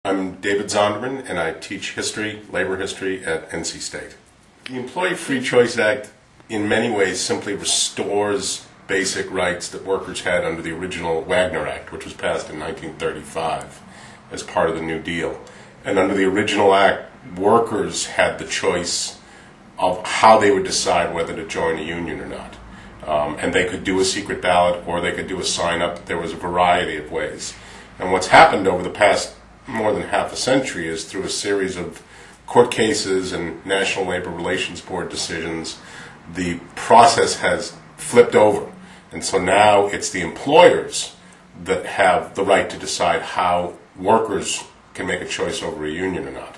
I'm David Zonderman, and I teach history, labor history at NC State. The Employee Free Choice Act, in many ways, simply restores basic rights that workers had under the original Wagner Act, which was passed in 1935 as part of the New Deal. And under the original act, workers had the choice of how they would decide whether to join a union or not. And they could do a secret ballot, or they could do a sign-up. There was a variety of ways. And what's happened over the past more than half a century is through a series of court cases and National Labor Relations Board decisions, the process has flipped over. And so now it's the employers that have the right to decide how workers can make a choice over a union or not.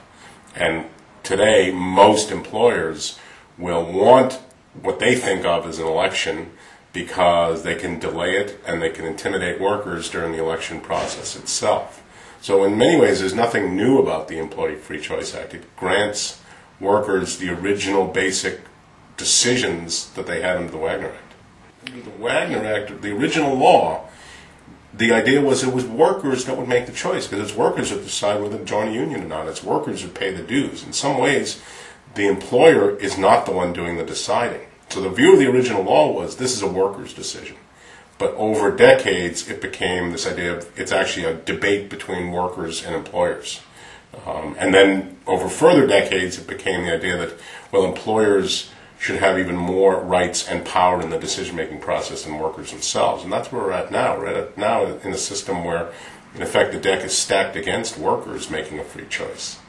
And today, most employers will want what they think of as an election because they can delay it and they can intimidate workers during the election process itself. So in many ways, there's nothing new about the Employee Free Choice Act. It grants workers the original basic decisions that they had under the Wagner Act. Under the Wagner Act, the original law, the idea was it was workers that would make the choice, because it's workers that decide whether to join a union or not. It's workers who pay the dues. In some ways, the employer is not the one doing the deciding. So the view of the original law was this is a worker's decision. But over decades, it became this idea of it's actually a debate between workers and employers. And then over further decades, it became the idea that, well, employers should have even more rights and power in the decision-making process than workers themselves. And that's where we're at now. We're at now in a system where, in effect, the deck is stacked against workers making a free choice.